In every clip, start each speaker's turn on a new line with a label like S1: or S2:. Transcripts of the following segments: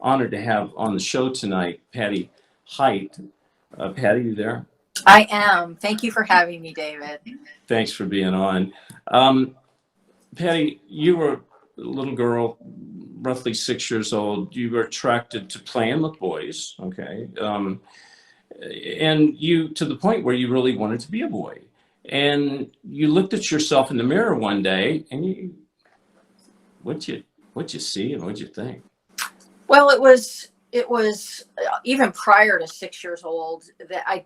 S1: honored to have on the show tonight, Patti Height. Patti, you there?
S2: I am. Thank you for having me, David.
S1: Thanks for being on. Patti, you were a little girl, roughly 6 years old. You were attracted to playing with boys, okay? And you, to the point where you really wanted to be a boy. And you looked at yourself in the mirror one day, and what'd you see and what'd you think?
S2: Well, it was even prior to 6 years old that I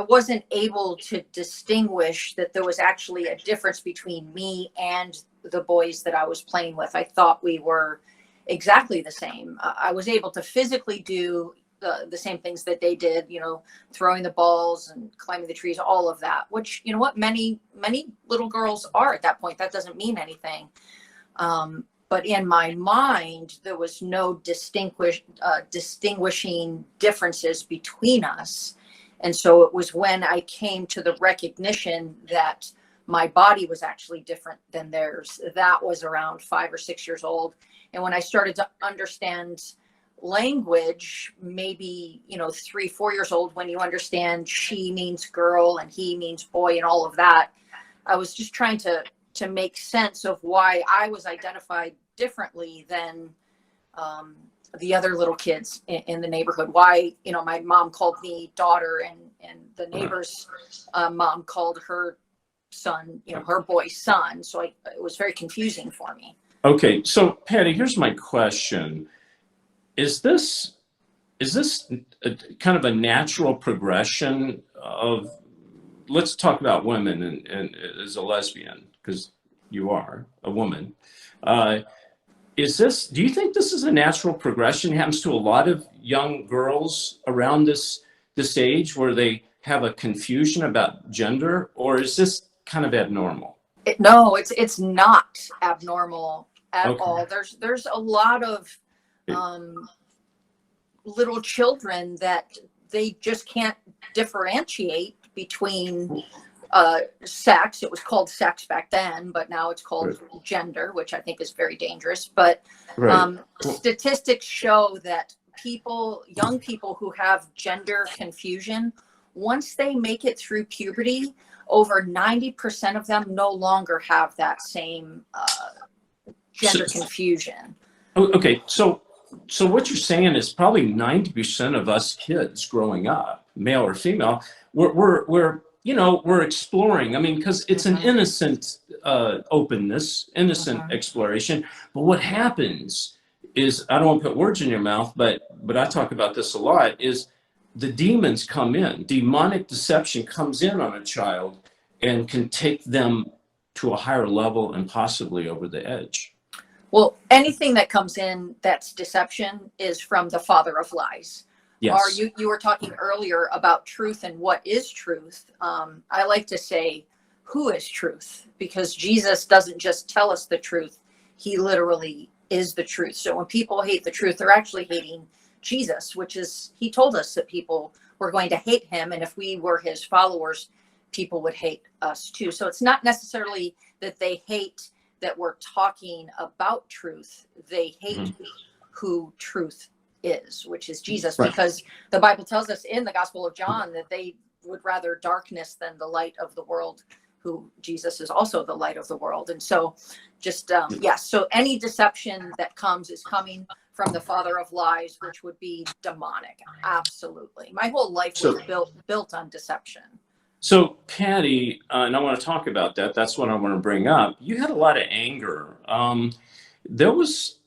S2: wasn't able to distinguish that there was actually a difference between me and the boys that I was playing with. I thought we were exactly the same. I was able to physically do the same things that they did, throwing the balls and climbing the trees, all of that, which, many little girls are at that point. That doesn't mean anything. But in my mind, there was no distinguishing differences between us. And so it was when I came to the recognition that my body was actually different than theirs. That was around 5 or 6 years old. And when I started to understand language, maybe, 3, 4 years old, when you understand she means girl and he means boy and all of that, I was just trying to make sense of why I was identified differently than the other little kids in the neighborhood. Why, my mom called me daughter and the neighbor's mom called her son, her boy's son. So it was very confusing for me.
S1: Okay. So Patti, here's my question. Is this kind of a natural progression of, let's talk about women and as a lesbian, because you are a woman. Do you think this is a natural progression? It happens to a lot of young girls around this age where they have a confusion about gender, or is this kind of abnormal?
S2: No, it's not abnormal at all. There's a lot of little children that they just can't differentiate between sex. It was called sex back then, but now it's called gender, which I think is very dangerous. But statistics show that young people who have gender confusion, once they make it through puberty, over 90% of them no longer have that same gender confusion.
S1: Okay, so what you're saying is probably 90% of us kids growing up, male or female, we're exploring. I mean, because it's an innocent openness, innocent exploration. But what happens is, I don't want to put words in your mouth, but I talk about this a lot, is the demons come in. Demonic deception comes in on a child and can take them to a higher level and possibly over the edge.
S2: Well, anything that comes in that's deception is from the father of lies.
S1: Yes.
S2: Or you were talking earlier about truth and what is truth. I like to say, who is truth? Because Jesus doesn't just tell us the truth. He literally is the truth. So when people hate the truth, they're actually hating Jesus, which is, he told us that people were going to hate him. And if we were his followers, people would hate us too. So it's not necessarily that they hate that we're talking about truth. They hate who truth is, which is Jesus, because the Bible tells us in the Gospel of John that they would rather darkness than the light of the world, who Jesus is also the light of the world. And so just, so any deception that comes is coming from the father of lies, which would be demonic. Absolutely. My whole life was built on deception.
S1: So Patti, and I want to talk about that. That's what I want to bring up. You had a lot of anger. There was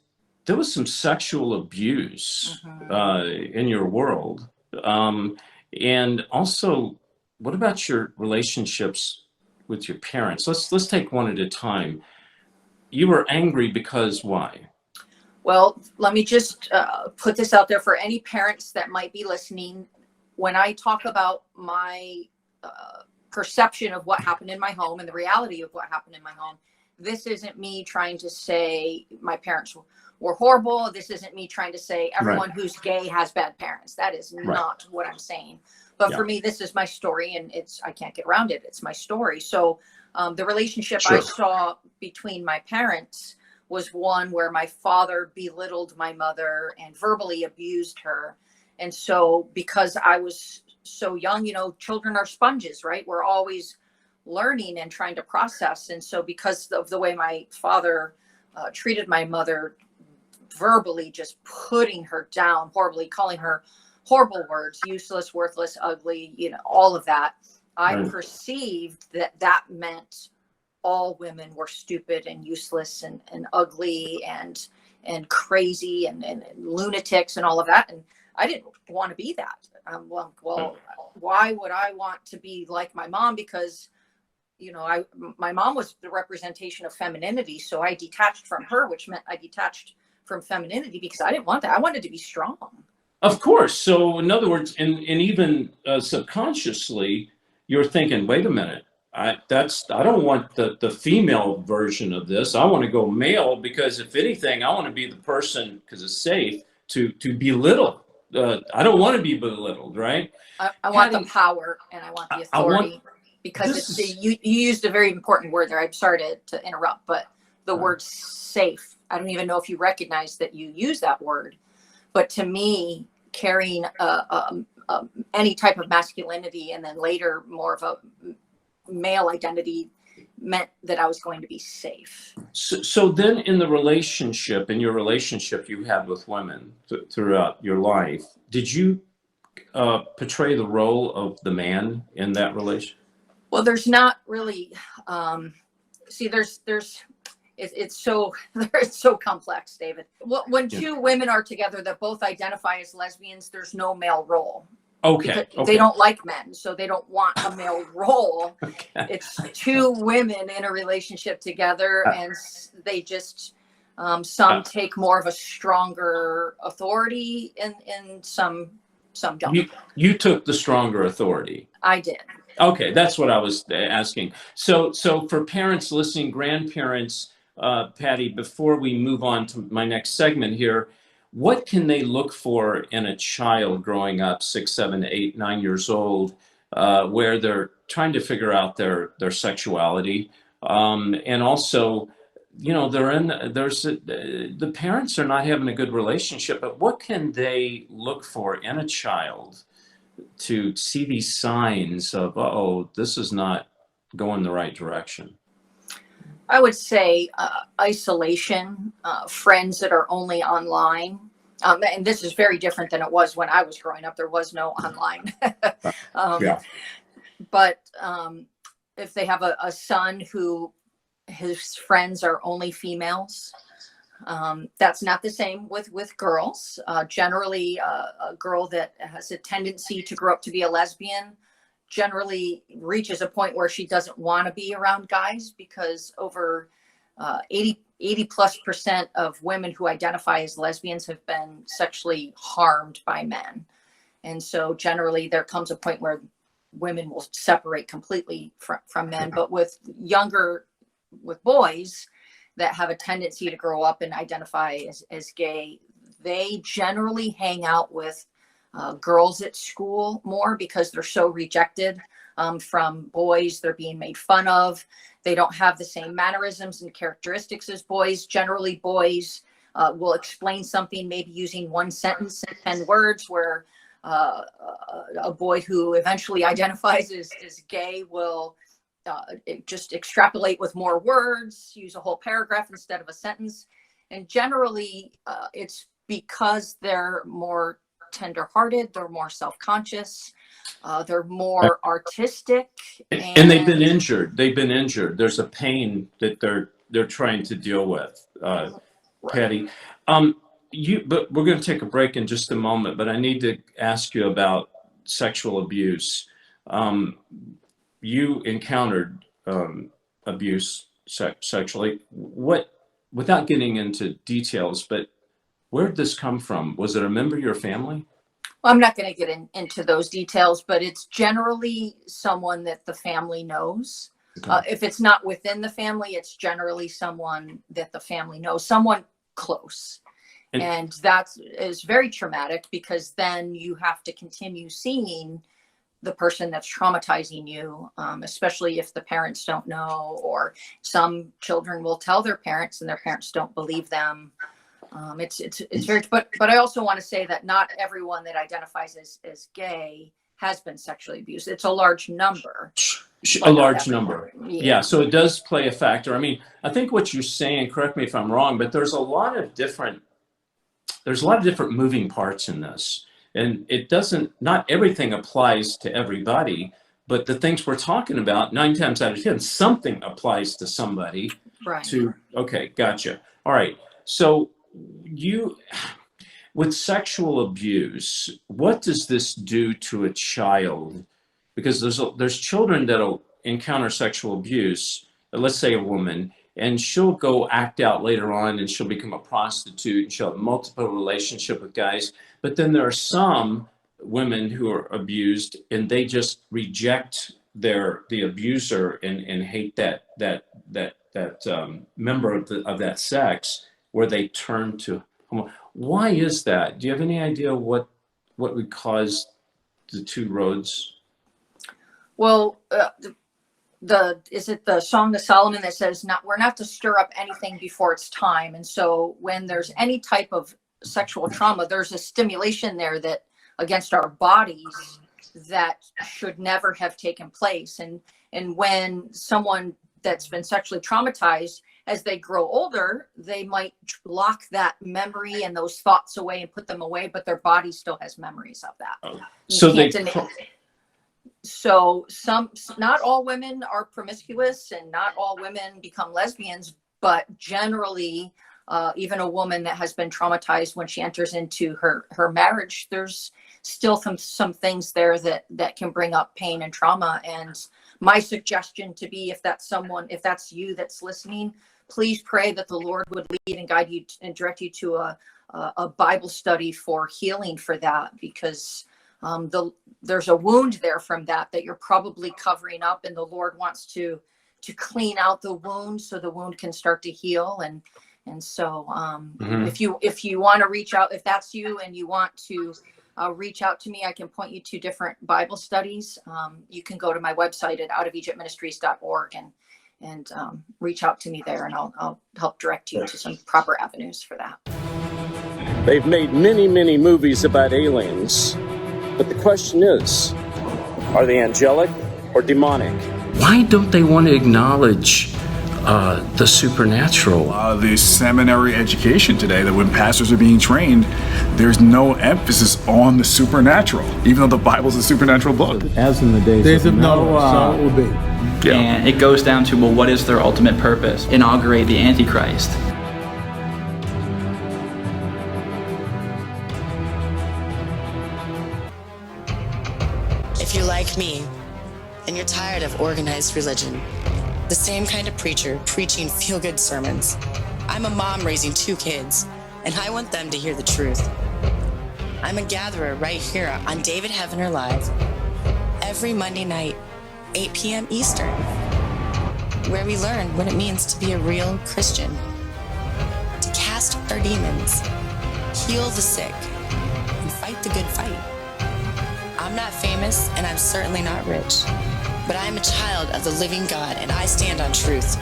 S1: some sexual abuse in your world. And also, what about your relationships with your parents? Let's take one at a time. You were angry because why?
S2: Well, let me just put this out there for any parents that might be listening. When I talk about my perception of what happened in my home and the reality of what happened in my home, this isn't me trying to say my parents were horrible. This isn't me trying to say everyone who's gay has bad parents. That is not what I'm saying. But for me, this is my story, and I can't get around it. It's my story. So the relationship I saw between my parents was one where my father belittled my mother and verbally abused her. And so because I was so young, you know, children are sponges, right? We're always learning and trying to process. And so because of the way my father treated my mother, verbally just putting her down horribly, calling her horrible words, useless, worthless, ugly, you know, all of that, I perceived that that meant all women were stupid and useless and ugly and crazy and lunatics and all of that. And I didn't want to be that. Well, why would I want to be like my mom? Because, you know, my mom was the representation of femininity. So I detached from her, which meant I detached from femininity because I didn't want that. I wanted to be strong.
S1: Of course. So in other words, and even subconsciously, you're thinking, wait a minute, I don't want the female version of this. I want to go male because if anything, I want to be the person, because it's safe, to belittle. I don't want to be belittled, right?
S2: I want the power and I want the authority because you used a very important word there. I'm sorry to interrupt, but the word safe. I don't even know if you recognize that you use that word, but to me, carrying any type of masculinity and then later more of a male identity meant that I was going to be safe.
S1: So then in your relationship you had with women throughout your life, did you portray the role of the man in that relation?
S2: Well, there's not really, it's so complex, David. Well, when two women are together that both identify as lesbians, there's no male role.
S1: Okay.
S2: They don't like men, so they don't want a male role. It's two women in a relationship together, and they just some take more of a stronger authority, and some don't.
S1: You took the stronger authority.
S2: I did.
S1: Okay, that's what I was asking. So for parents listening, grandparents, Patti, before we move on to my next segment here, what can they look for in a child growing up 6, 7, 8, 9 years old, where they're trying to figure out their sexuality, and also, you know, the parents are not having a good relationship, but what can they look for in a child to see these signs of, oh, this is not going the right direction?
S2: I would say isolation, friends that are only online. And this is very different than it was when I was growing up. There was no online. But if they have a son who his friends are only females, that's not the same with girls. Generally, a girl that has a tendency to grow up to be a lesbian generally reaches a point where she doesn't want to be around guys because over 80+% of women who identify as lesbians have been sexually harmed by men. And so generally there comes a point where women will separate completely from men. But with boys that have a tendency to grow up and identify as gay, they generally hang out with girls at school more because they're so rejected from boys. They're being made fun of. They don't have the same mannerisms and characteristics as boys. Generally, boys will explain something maybe using one sentence and 10 words, where a boy who eventually identifies as gay will just extrapolate with more words, use a whole paragraph instead of a sentence. And generally, it's because they're more tender-hearted, they're more self-conscious, they're more artistic,
S1: and they've been injured. There's a pain that they're trying to deal with. Patti, but we're going to take a break in just a moment, but I need to ask you about sexual abuse. You encountered abuse sexually. Without getting into details, but where did this come from? Was it a member of your family?
S2: Well, I'm not going to get into those details, but it's generally someone that the family knows. Okay. If it's not within the family, it's generally someone that the family knows, someone close. And that is very traumatic because then you have to continue seeing the person that's traumatizing you, especially if the parents don't know, or some children will tell their parents and their parents don't believe them. It's very, but I also want to say that not everyone that identifies as gay has been sexually abused. It's a large number.
S1: A large number.
S2: Yeah.
S1: Yeah. So it does play a factor. I mean, I think what you're saying, correct me if I'm wrong, but there's a lot of different moving parts in this. And not everything applies to everybody, but the things we're talking about, 9 times out of 10, something applies to somebody.
S2: Right.
S1: Okay, gotcha. All right. So with sexual abuse, what does this do to a child? Because there's children that'll encounter sexual abuse, let's say a woman, and she'll go act out later on and she'll become a prostitute and she'll have multiple relationships with guys. But then there are some women who are abused and they just reject the abuser and hate that member of that sex, where they turn to homo. Why is that? Do you have any idea what would cause the two roads?
S2: Well, is it the Song of Solomon that says we're not to stir up anything before it's time? And so when there's any type of sexual trauma, there's a stimulation there that against our bodies that should never have taken place. And when someone that's been sexually traumatized, as they grow older, they might lock that memory and those thoughts away and put them away, but their body still has memories of that. So not all women are promiscuous and not all women become lesbians, but generally, even a woman that has been traumatized when she enters into her marriage, there's still some things there that can bring up pain and trauma. And my suggestion to be, if that's you that's listening, please pray that the Lord would lead and guide you and direct you to a Bible study for healing for that, because there's a wound there from that you're probably covering up, and the Lord wants to clean out the wound so the wound can start to heal. And so if you want to reach out, if that's you and you want to reach out to me, I can point you to different Bible studies. You can go to my website at outofegyptministries.org and reach out to me there, and I'll help direct you to some proper avenues for that.
S3: They've made many, many movies about aliens, but the question is, are they angelic or demonic?
S1: Why don't they want to acknowledge the supernatural?
S4: The seminary education today, that when pastors are being trained, there's no emphasis on the supernatural, even though the Bible's a supernatural book.
S5: As in the days of Noah, so it will be.
S6: Yeah. And it goes down to, well, what is their ultimate purpose? Inaugurate the Antichrist.
S7: If you're like me, and you're tired of organized religion, the same kind of preacher preaching feel-good sermons, I'm a mom raising 2 kids, and I want them to hear the truth. I'm a gatherer right here on David Heavener Live, every Monday night, 8 p.m. Eastern, where we learn what it means to be a real Christian, to cast our demons, heal the sick, and fight the good fight. I'm not famous, and I'm certainly not rich, but I am a child of the living God, and I stand on truth.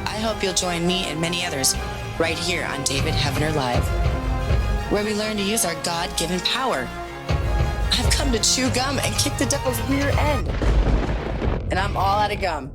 S7: I hope you'll join me and many others right here on David Heavener Live, where we learn to use our God-given power. I've come to chew gum and kick the devil's rear end, and I'm all out of gum.